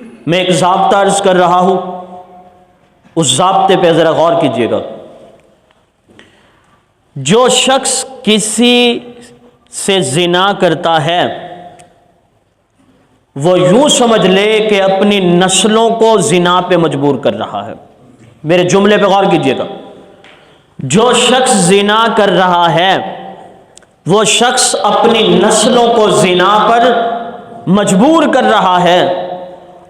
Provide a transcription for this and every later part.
میں ایک ضابطہ عرض کر رہا ہوں، اس ضابطے پہ ذرا غور کیجیے گا۔ جو شخص کسی سے زنا کرتا ہے وہ یوں سمجھ لے کہ اپنی نسلوں کو زنا پہ مجبور کر رہا ہے۔ میرے جملے پہ غور کیجیے گا۔ جو شخص زنا کر رہا ہے وہ شخص اپنی نسلوں کو زنا پر مجبور کر رہا ہے،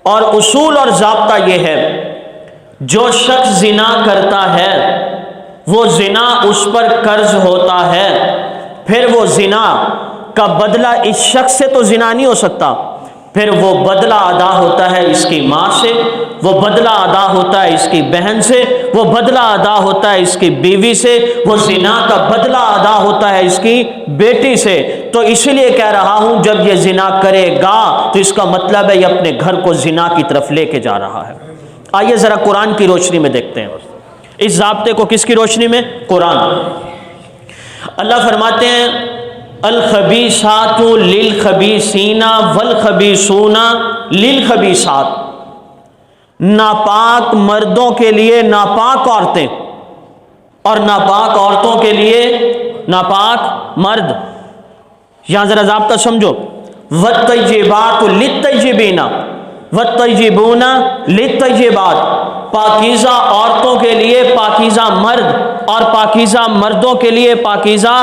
اور اصول اور ضابطہ یہ ہے، جو شخص زنا کرتا ہے وہ زنا اس پر قرض ہوتا ہے، پھر وہ زنا کا بدلہ اس شخص سے تو زنا نہیں ہو سکتا، پھر وہ بدلہ ادا ہوتا ہے اس کی ماں سے، وہ بدلہ ادا ہوتا ہے اس کی بہن سے، وہ بدلہ ادا ہوتا ہے اس کی بیوی سے، وہ زنا کا بدلہ ادا ہوتا ہے اس کی بیٹی سے۔ تو اسی لیے کہہ رہا ہوں جب یہ زنا کرے گا تو اس کا مطلب ہے یہ اپنے گھر کو زنا کی طرف لے کے جا رہا ہے۔ آئیے ذرا قرآن کی روشنی میں دیکھتے ہیں اس ضابطے کو۔ کس کی روشنی میں؟ قرآن۔ اللہ فرماتے ہیں الخبیثات للخبیثین والخبیثون للخبیثات، ناپاک مردوں کے لیے ناپاک عورتیں اور ناپاک عورتوں کے لیے ناپاک مرد۔ یہاں ذرا ضابطہ سمجھو، والطیبات للطیبین والطیبون للطیبات، پاکیزہ عورتوں کے لیے پاکیزہ مرد اور پاکیزہ مردوں کے لیے پاکیزہ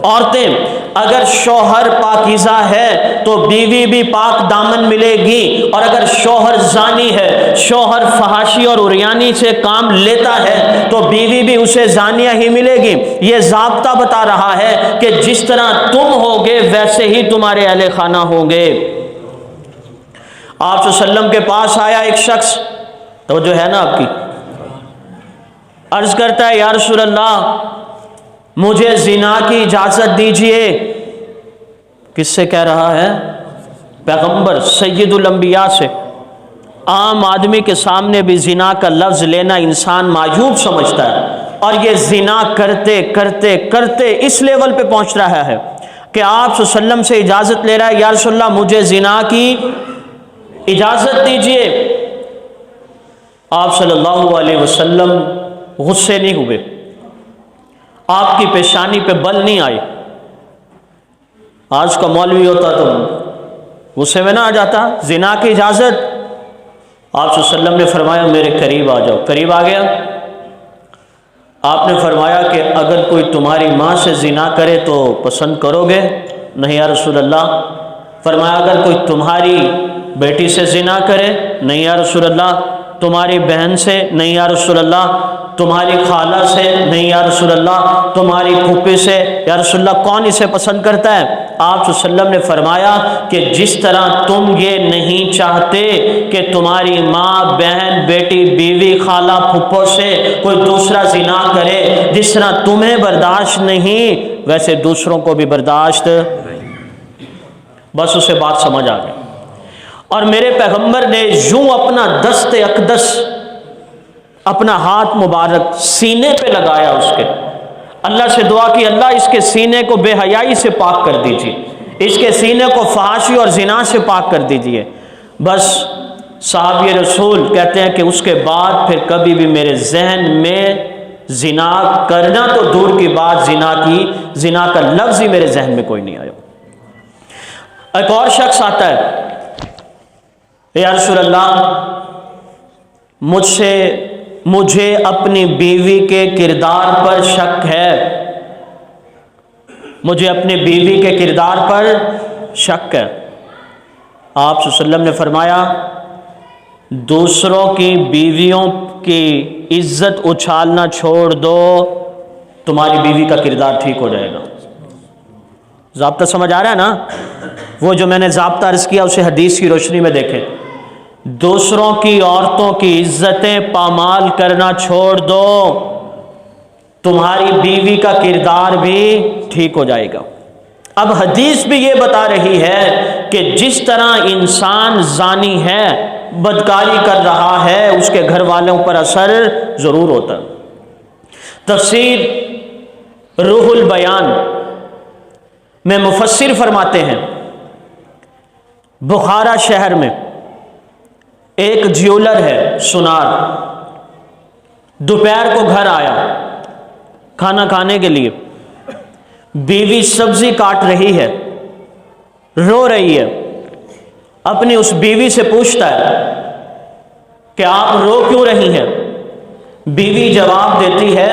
عورتیں۔ اگر شوہر پاکیزہ ہے تو بیوی بھی پاک دامن ملے گی، اور اگر شوہر زانی ہے، شوہر فحاشی اور عریانی سے کام لیتا ہے تو بیوی بھی اسے زانیہ ہی ملے گی۔ یہ ضابطہ بتا رہا ہے کہ جس طرح تم ہوگے ویسے ہی تمہارے اہل خانہ ہوں گے۔ آپ صلی اللہ علیہ وسلم کے پاس آیا ایک شخص، تو جو ہے نا آپ کی، عرض کرتا ہے یا رسول اللہ مجھے زنا کی اجازت دیجئے۔ کس سے کہہ رہا ہے؟ پیغمبر سید الانبیاء سے۔ عام آدمی کے سامنے بھی زنا کا لفظ لینا انسان معیوب سمجھتا ہے، اور یہ زنا کرتے کرتے کرتے اس لیول پہ پہنچ رہا ہے کہ آپ صلی اللہ علیہ وسلم سے اجازت لے رہا ہے یا رسول اللہ مجھے زنا کی اجازت دیجئے۔ آپ صلی اللہ علیہ وسلم غصے نہیں ہوئے، آپ کی پیشانی پہ بل نہیں آئے۔ آج کا مولوی ہوتا تو غصے میں نہ آ جاتا، زنا کی اجازت۔ آپ صلی اللہ علیہ وسلم نے فرمایا میرے قریب آ جاؤ۔ قریب آ گیا۔ آپ نے فرمایا کہ اگر کوئی تمہاری ماں سے زنا کرے تو پسند کرو گے؟ نہیں یا رسول اللہ۔ فرمایا اگر کوئی تمہاری بیٹی سے زنا کرے؟ نہیں یا رسول اللہ۔ تمہاری بہن سے؟ نہیں یا رسول اللہ۔ تمہاری خالہ سے؟ نہیں یا رسول اللہ۔ تمہاری پھوپھی سے؟ یا رسول اللہ کون اسے پسند کرتا ہے؟ آپ صلی اللہ علیہ وسلم نے فرمایا کہ جس طرح تم یہ نہیں چاہتے کہ تمہاری ماں، بہن، بیٹی، بیوی، خالہ، پھپھو سے کوئی دوسرا زنا کرے، جس طرح تمہیں برداشت نہیں ویسے دوسروں کو بھی برداشت۔ بس اسے بات سمجھ آ گئی، اور میرے پیغمبر نے یوں اپنا دست اقدس، اپنا ہاتھ مبارک سینے پہ لگایا اس کے، اللہ سے دعا کی اللہ اس کے سینے کو بے حیائی سے پاک کر دیجیے، اس کے سینے کو فحاشی اور زنا سے پاک کر دیجیے۔ بس صحابی رسول کہتے ہیں کہ اس کے بعد پھر کبھی بھی میرے ذہن میں زنا کرنا تو دور کی بات، زنا کا لفظ ہی میرے ذہن میں کوئی نہیں آیا۔ ایک اور شخص آتا ہے، یا رسول اللہ مجھے اپنی بیوی کے کردار پر شک ہے، مجھے اپنی بیوی کے کردار پر شک ہے۔ آپ صلی اللہ علیہ وسلم نے فرمایا دوسروں کی بیویوں کی عزت اچھالنا چھوڑ دو، تمہاری بیوی کا کردار ٹھیک ہو جائے گا۔ ضابطہ سمجھ آ رہا ہے نا؟ وہ جو میں نے ضابطہ عرض کیا اسے حدیث کی روشنی میں دیکھیں۔ دوسروں کی عورتوں کی عزتیں پامال کرنا چھوڑ دو، تمہاری بیوی کا کردار بھی ٹھیک ہو جائے گا۔ اب حدیث بھی یہ بتا رہی ہے کہ جس طرح انسان زانی ہے، بدکاری کر رہا ہے، اس کے گھر والوں پر اثر ضرور ہوتا ہے۔ تفسیر روح البیان میں مفسر فرماتے ہیں بخارا شہر میں ایک جیولر ہے سنار، دوپہر کو گھر آیا کھانا کھانے کے لیے، بیوی سبزی کاٹ رہی ہے، رو رہی ہے، اپنی اس بیوی سے پوچھتا ہے کہ آپ رو کیوں رہی ہیں؟ بیوی جواب دیتی ہے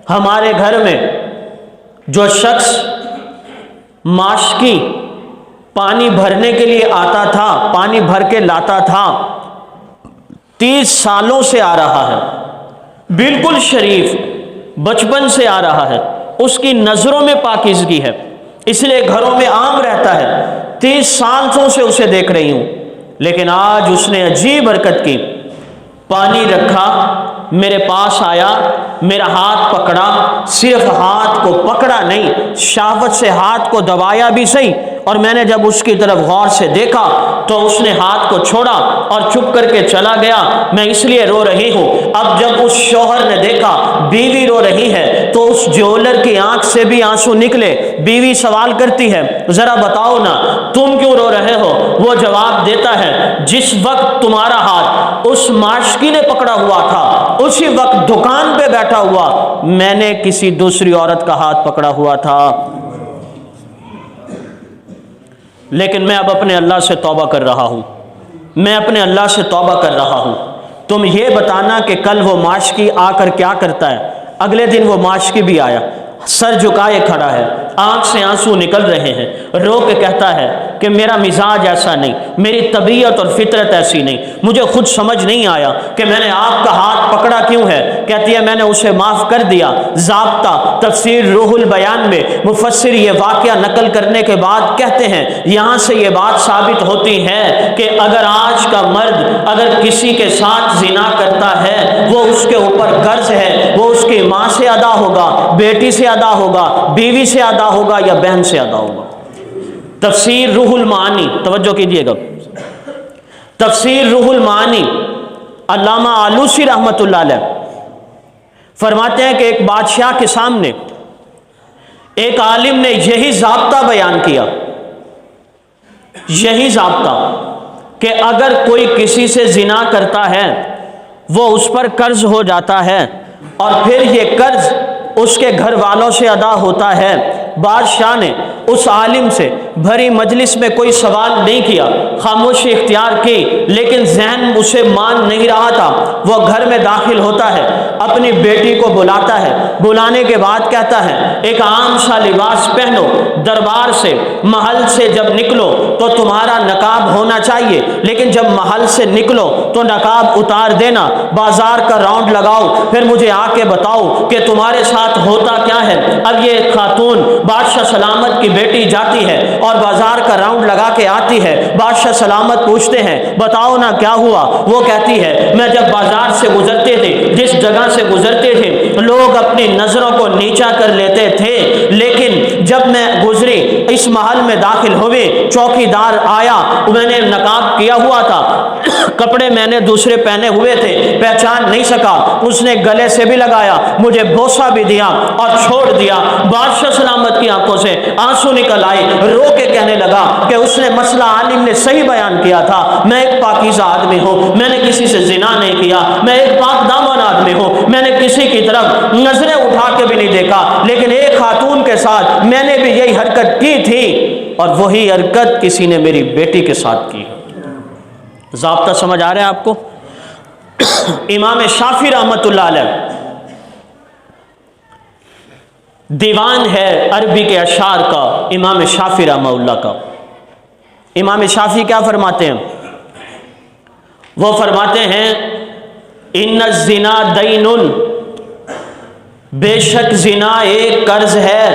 ہمارے گھر میں جو شخص ماشکی پانی بھرنے کے لیے آتا تھا، پانی بھر کے لاتا تھا، 30 سالوں سے آ رہا ہے، بالکل شریف، بچپن سے آ رہا ہے، اس کی نظروں میں پاکیزگی ہے، اس لیے گھروں میں عام رہتا ہے، 30 سالوں سے اسے دیکھ رہی ہوں، لیکن آج اس نے عجیب حرکت کی، پانی رکھا، میرے پاس آیا، میرا ہاتھ پکڑا، صرف ہاتھ کو پکڑا نہیں، شہوت سے ہاتھ کو دبایا بھی صحیح، اور میں نے جب اس کی طرف غور سے دیکھا تو اس نے ہاتھ کو چھوڑا اور چپ کر کے چلا گیا، میں اس لیے رو رہی ہوں۔ اب جب اس شوہر نے دیکھا بیوی رو رہی ہے تو اس جیولر کی آنکھ سے بھی آنسو نکلے۔ بیوی سوال کرتی ہے ذرا بتاؤ نا تم کیوں رو رہے ہو؟ وہ جواب دیتا ہے جس وقت تمہارا ہاتھ اس ماشکی نے پکڑا ہوا تھا اسی وقت دکان پہ بیٹھا ہوا میں نے کسی دوسری عورت کا ہاتھ پکڑا ہوا تھا، لیکن میں اب اپنے اللہ سے توبہ کر رہا ہوں، میں اپنے اللہ سے توبہ کر رہا ہوں۔ تم یہ بتانا کہ کل وہ ماشکی آ کر کیا کرتا ہے؟ اگلے دن وہ ماشکی بھی آیا، سر جھکائے کھڑا ہے، آنکھ سے آنسو نکل رہے ہیں، رو کے کہتا ہے کہ میرا مزاج ایسا نہیں، میری طبیعت اور فطرت ایسی نہیں، مجھے خود سمجھ نہیں آیا کہ میں نے آپ کا ہاتھ پکڑا کیوں ہے۔ کہتی ہے میں نے اسے معاف کر دیا۔ ضابطہ تفسیر روح البیان میں مفسر یہ واقعہ نقل کرنے کے بعد کہتے ہیں یہاں سے یہ بات ثابت ہوتی ہے کہ اگر آج کا مرد اگر کسی کے ساتھ زنا کرتا ہے وہ اس کے اوپر قرض ہے، وہ اس کی ماں سے ادا ہوگا، بیٹی سے ادا ہوگا، بیوی سے ادا ہوگا یا بہن سے ادا ہوگا۔ تفسیر روح المعانی، توجہ کیجئے گا، تفسیر روح المعانی علامہ آلوسی رحمۃ اللہ علیہ فرماتے ہیں کہ ایک بادشاہ کے سامنے ایک عالم نے یہی ضابطہ بیان کیا، یہی ضابطہ کہ اگر کوئی کسی سے زنا کرتا ہے وہ اس پر قرض ہو جاتا ہے اور پھر یہ قرض اس کے گھر والوں سے ادا ہوتا ہے۔ بادشاہ نے اس عالم سے بھری مجلس میں کوئی سوال نہیں کیا، خاموشی اختیار کی، لیکن ذہن اسے مان نہیں رہا تھا۔ وہ گھر میں داخل ہوتا ہے، اپنی بیٹی کو بلاتا ہے، بلانے کے بعد کہتا ہے ایک عام سا لباس پہنو، دربار سے محل سے جب نکلو تو تمہارا نقاب ہونا چاہیے، لیکن جب محل سے نکلو تو نقاب اتار دینا، بازار کا راؤنڈ لگاؤ، پھر مجھے آ کے بتاؤ کہ تمہارے ساتھ ہوتا کیا ہے۔ اب یہ خاتون بادشاہ سلامت کی بیٹی جاتی ہے اور بازار کا راؤنڈ لگا کے آتی ہے۔ بادشاہ سلامت پوچھتے ہیں بتاؤ نا کیا ہوا؟ وہ کہتی ہے میں جب بازار سے گزرتے تھے، جس جگہ سے گزرتے تھے لوگ اپنی نظروں کو نیچا کر لیتے تھے، لیکن جب میں گزری اس محل میں داخل ہوئے، چوکی دار آیا، میں نے نقاب کیا ہوا تھا، کپڑے میں نے دوسرے پہنے ہوئے تھے، پہچان نہیں سکا، اس نے گلے سے بھی لگایا، مجھے بوسہ بھی دیا اور چھوڑ دیا۔ بادشاہ سلامت کی آنکھوں سے آنسو نکل آئے، رو کے کہنے لگا کہ اس نے مسئلہ عالم نے صحیح بیان کیا تھا، میں ایک پاکیزہ آدمی ہوں، میں نے کسی سے زنا نہیں کیا، میں ایک پاک دامن آدمی ہوں، میں نے کسی کی طرف نظریں اٹھا کے بھی نہیں دیکھا، لیکن ایک خاتون کے ساتھ میں نے بھی یہی حرکت کی تھی اور وہی حرکت کسی نے میری بیٹی کے ساتھ کی۔ ضابطہ سمجھ آ رہا ہے آپ کو؟ امام شافعی رحمۃ اللہ علیہ دیوان ہے عربی کے اشعار کا، امام شافعی رحمہ اللہ کا۔ امام شافعی کیا فرماتے ہیں؟ وہ فرماتے ہیں ان الزنا دین، بے شک زنا ایک قرض ہے،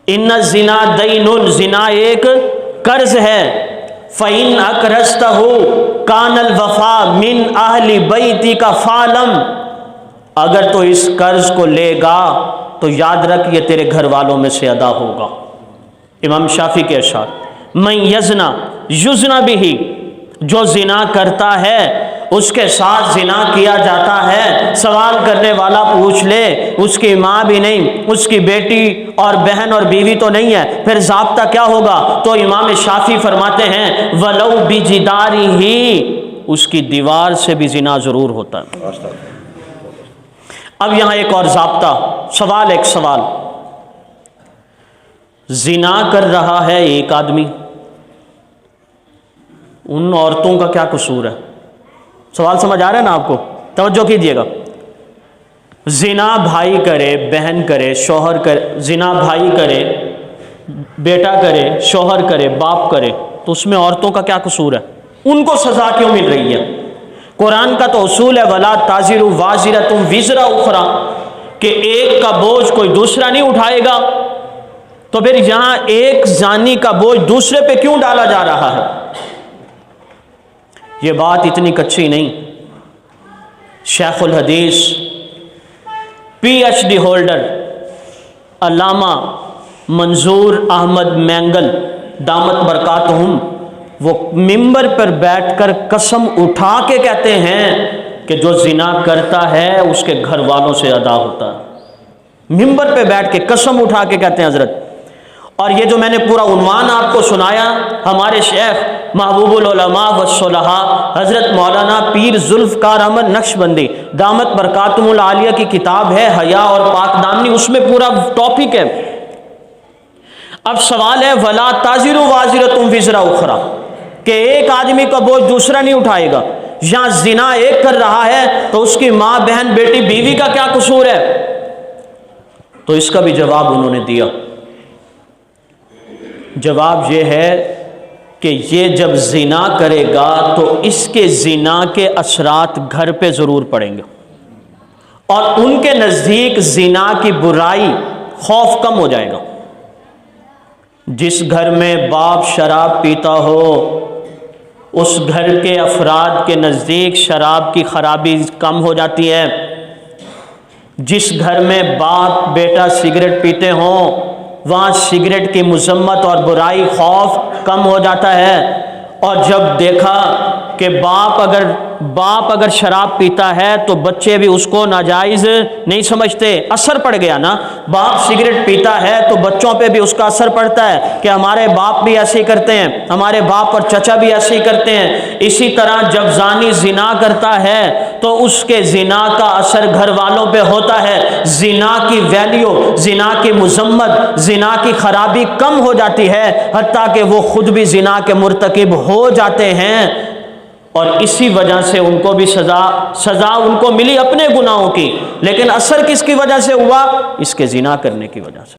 ان الزنا دین، زنا ایک قرض ہے، فَإِنْ أَقْرَضْتَهُ كَانَ الْوَفَاءُ مِنْ أَهْلِ بَيْتِكَ فَاعْلَمْ، اگر تو اس قرض کو لے گا تو یاد رکھ یہ تیرے گھر والوں میں سے ادا ہوگا۔ امام شافعی کے اشعار، مَنْ يَزْنَا يُزْنَ بِهِ، جو زنا کرتا ہے اس کے ساتھ زنا کیا جاتا ہے، سوال کرنے والا پوچھ لے اس کی ماں بھی نہیں، اس کی بیٹی اور بہن اور بیوی تو نہیں ہے، پھر ضابطہ کیا ہوگا؟ تو امام شافعی فرماتے ہیں وَلَوْ بِجِدَارِهِ، اس کی دیوار سے بھی زنا ضرور ہوتا ہے۔ اب یہاں ایک اور ضابطہ، ایک سوال، زنا کر رہا ہے ایک آدمی، ان عورتوں کا کیا قصور ہے؟ سوال سمجھ آ رہا ہے نا آپ کو؟ توجہ کیجئے گا۔ زنا بھائی کرے، بہن کرے، شوہر کرے، زنا بھائی کرے، بیٹا کرے، شوہر کرے، باپ کرے، تو اس میں عورتوں کا کیا قصور ہے؟ ان کو سزا کیوں مل رہی ہے؟ قرآن کا تو اصول ہے وَلَا تَزِرُ وَازِرَةٌ وِزْرَ أُخْرَىٰ، کہ ایک کا بوجھ کوئی دوسرا نہیں اٹھائے گا، تو پھر یہاں ایک زانی کا بوجھ دوسرے پہ کیوں ڈالا جا رہا ہے؟ یہ بات اتنی کچی نہیں۔ شیخ الحدیث PhD ہولڈر علامہ منظور احمد مینگل دامت برکاتہم، وہ ممبر پر بیٹھ کر قسم اٹھا کے کہتے ہیں کہ جو زنا کرتا ہے اس کے گھر والوں سے ادا ہوتا ہے۔ ممبر پہ بیٹھ کے قسم اٹھا کے کہتے ہیں حضرت۔ اور یہ جو میں نے پورا عنوان آپ کو سنایا، ہمارے شیخ محبوب العلماء والصلحاء حضرت مولانا پیر ذوالفقار احمد نقشبندی دامت برکاتہم العالیہ کی کتاب ہے حیا اور پاک دامنی، اس میں پورا ٹاپک ہے۔ اب سوال ہے وَلَا تَزِرُ وَازِرَةٌ وِزْرَ أُخْرَىٰ، کہ ایک آدمی کا بوجھ دوسرا نہیں اٹھائے گا۔ یہاں زنا ایک کر رہا ہے تو اس کی ماں، بہن، بیٹی، بیوی کا کیا قصور ہے؟ تو اس کا بھی جواب انہوں نے دیا۔ جواب یہ ہے کہ یہ جب زنا کرے گا تو اس کے زنا کے اثرات گھر پہ ضرور پڑیں گے، اور ان کے نزدیک زنا کی برائی، خوف کم ہو جائے گا۔ جس گھر میں باپ شراب پیتا ہو اس گھر کے افراد کے نزدیک شراب کی خرابی کم ہو جاتی ہے۔ جس گھر میں باپ بیٹا سگریٹ پیتے ہوں وہاں سگریٹ کی مذمت اور برائی، خوف کم ہو جاتا ہے۔ اور جب دیکھا کہ باپ اگر شراب پیتا ہے تو بچے بھی اس کو ناجائز نہیں سمجھتے، اثر پڑ گیا نا۔ باپ سگریٹ پیتا ہے تو بچوں پہ بھی اس کا اثر پڑتا ہے کہ ہمارے باپ بھی ایسے ہی کرتے ہیں، ہمارے باپ اور چچا بھی ایسے ہی کرتے ہیں۔ اسی طرح جب زانی زنا کرتا ہے تو اس کے زنا کا اثر گھر والوں پہ ہوتا ہے۔ زنا کی ویلیو، زنا کی مذمت، زنا کی خرابی کم ہو جاتی ہے، حتیٰ کہ وہ خود بھی زنا کے مرتکب ہو جاتے ہیں، اور اسی وجہ سے ان کو بھی سزا ان کو ملی اپنے گناہوں کی، لیکن اثر کس کی وجہ سے ہوا؟ اس کے زنا کرنے کی وجہ سے۔